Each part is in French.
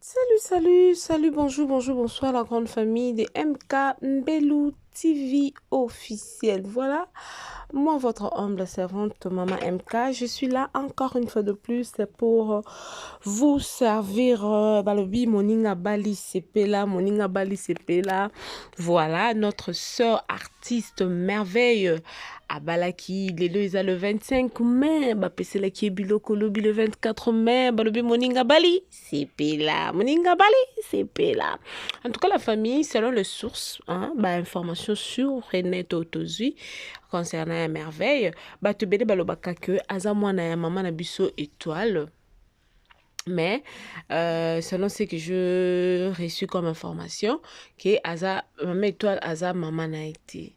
Salut, bonjour, bonsoir la grande famille de MK Mbelou TV officiel. Voilà, moi votre humble servante Maman MK, je suis là encore une fois de plus pour vous servir balobi moninga bali sepela, moninga bali sepela. Voilà, notre sœur artiste merveille abalaki lelo eza le 25 mai bapeselaki biloko lobi le 24 mai balobi moninga bali sepela, moninga bali sepela. En tout cas la famille selon les sources information sûre et nette autozui concernant la merveille batubele balobaka que aza mwana ya mama na biso étoile. Mais selon ce que je reçu comme information que aza maman étoile aza maman na été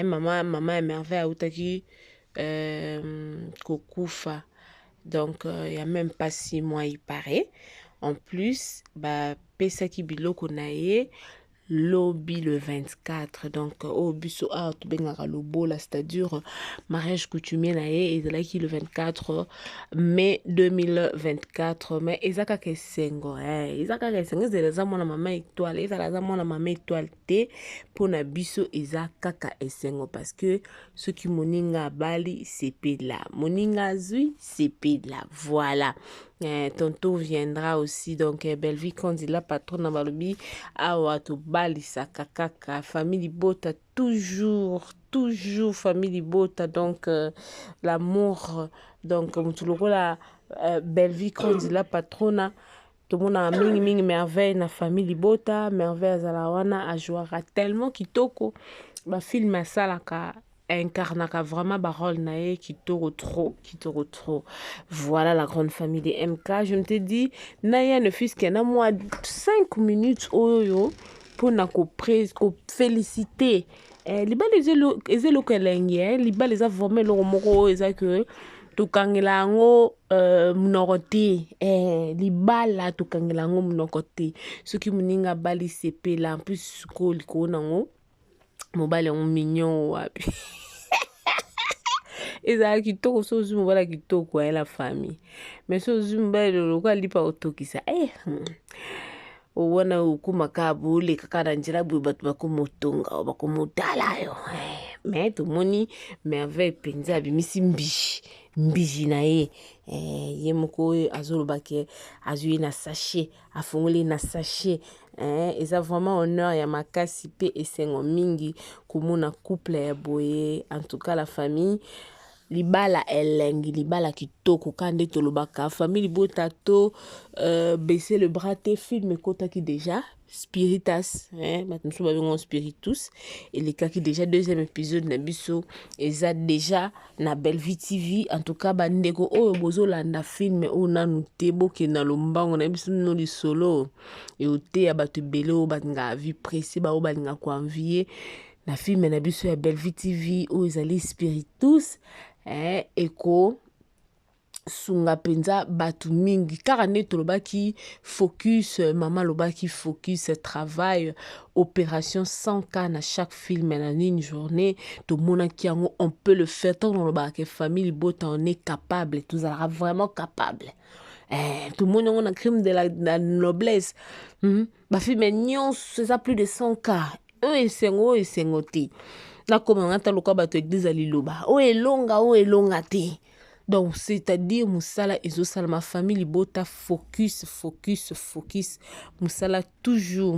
maman ya merveille autaki kokufa. Donc il y a même pas 6 mois il paraît. En plus pesaki biloko na ye lobby le 24. Donc au biso a to bengaka lobola, c'est-à-dire mariage coutumier na ye ezalaki le 24 mai 2024. Mais ezaka kesengo ezaka kesengo ezala mwana mama étoile, ezala mwana mama étoile te pona biso eza kaka esengo parce que ce qui moninga bali sepela, moninga zui sepela. Voilà. Tonton viendra aussi, donc belle vie quand il a patron na balobi awa to bali sakakaka famille bota toujours famille bota. Donc l'amour, donc mutuloko la belle vie quand il a patrona tout le monde a mingi merveille na famille bota merveille azalawana a jouera tellement kitoko ba film asalaka incarnaka vraiment barole nae kitoko trop. Voilà la grande famille de MK. Je me te dis naya ne fils qu'un a moi 5 minutes oyo pour na ko féliciter liba les elokelenge liba les a formé le moko eza que tukangela ngo mnokote libala tukangela ngo mnokote soki muninga bali sepela en plus ko likona ngo mobile on mignon wapi ezala kitoko so ozwi mobala kitoko ya la famille mais so ozwi mobile lokola lipa otokisa wana okumaka bole kaka na nzela boye bato bakomotonga bakomotala yo mais tomoni merveille mpenza abimisi mbiji na ye ye moko oyo azolobake azwi na sachet afungoli na sachet eza vraiment honneur ya makasi pe esengo mingi komona couple ya boye. En tout cas la famille libala elengi libala kitoko kande tolobaka famille bota to baisser le bras te film kotaki déjà spiritas maintenant babengo spiritus et les kaki déjà deuxième épisode na biso eza déjà na Belle Vie TV. En tout cas bandeko oyo bozolanda film oyo nanu te bokenda lombango na biso no lisolo et ote ya bato ebele oyo balinga vie pressée bao balinga koenvie na film na biso ya Belle Vie TV oyo ezali spiritus eko sunga penza batu mingi kaka nde lobaki focus mama lobaki focus travail opération 100K na chaque film na une journée tout le monde qui on peut le faire tant dans le bac famille bota on est capable tout ça vraiment capable tout le monde on a crime de la noblesse ba film nyons c'est ça plus de 100K eux et sengote na comme on a loka bato église à liloba o elonga te. Donc c'est-à-dire musala ezosala ma famille libota focus musala toujours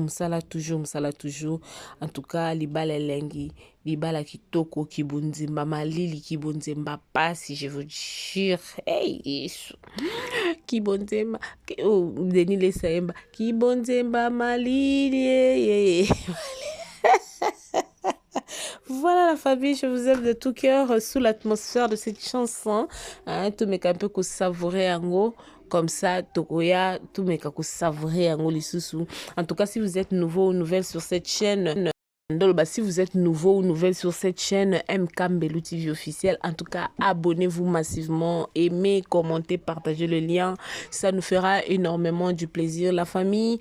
en tout cas libala lengi libala kitoko kibunzimba malili kibunzimba pasi je vous jure kibunzimba Denis Lesaemba kibunzimba malili Voilà la famille, je vous aime de tout cœur sous l'atmosphère de cette chanson. Tout me un peu que savourer en haut. Comme ça, Tokoya, tout me savourer en haut les sous. En tout cas, si vous êtes nouveau ou nouvelle sur cette chaîne, Si vous êtes nouveau ou nouvelle sur cette chaîne MK Mbelu TV officiel, en tout cas, abonnez-vous massivement, aimez, commentez, partagez le lien. Ça nous fera énormément du plaisir. La famille,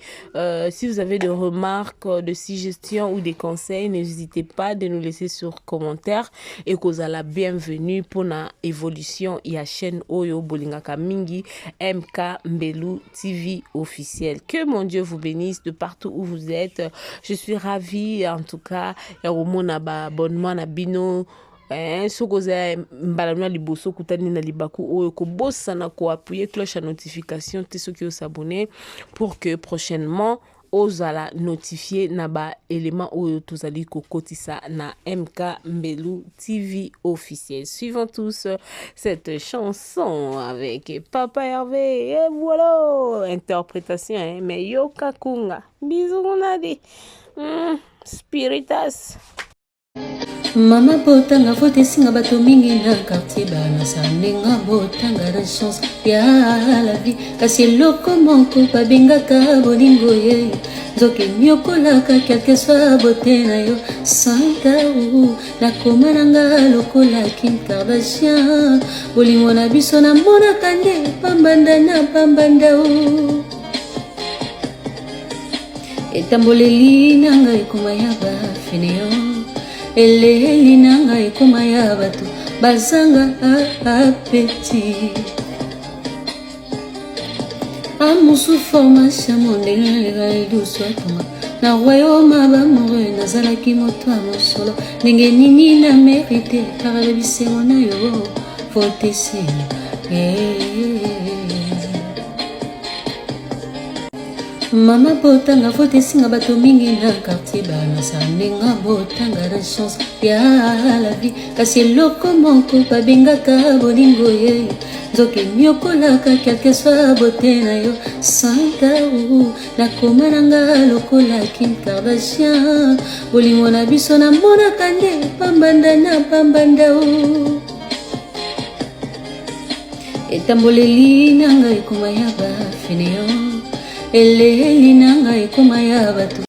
si vous avez des remarques, de suggestions ou des conseils, n'hésitez pas de nous laisser sur commentaire et que vous avez la bienvenue pour la évolution et la chaîne Oyo Bolingaka Mingi MK Mbelu TV officiel. Que mon Dieu vous bénisse de partout où vous êtes. Je suis ravie en tout cas ya komona ba abonnement na bino sokoza mbalano liboso kutani na libaku oyo ko bossa na ko appuyer cloche à notification te ceux qui s'abonner pour que prochainement ozala notifié na ba élément oyo tozali ko kotisa na MK Mbelu TV officiel. Suivons tous cette chanson avec Papa Hervé et voilà interprétation mais Yoka Kunga bisous on a dit Spiritas. Mama botanga vote singa bato mingi na quartier bana sanenga botanga la chance ya la vie kasi eloko moko babengaka bolingo ye nzoki nyokolaka quelque soit bote na yo santa u nakoma nanga lokola Kim Kardashian bolingo na biso namonaka nde pambanda na pambanda u etamboleli nanga ekoma ya bafeneo eleli nanga ekoma ya bato bazanga apeti amusu formation mondela lidusu atonga na royaume bamore nazalaki moto ya mosolo ndenge nini na mérite parale bisengo na yo fotesi Mama botanga vote singa bato mingi na quartier bana sanenga botanga la chance ya la vie kasi eloko moko babengaka bolingo ye nzoki nyokolaka quelque soit bote na yo santa u nakoma nanga lokola Kim Kardashian bolingo na biso namonaka nde pambanda na pambanda u etamboleli nanga ekoma ya bafeneo eleli nanga ekoma ya bato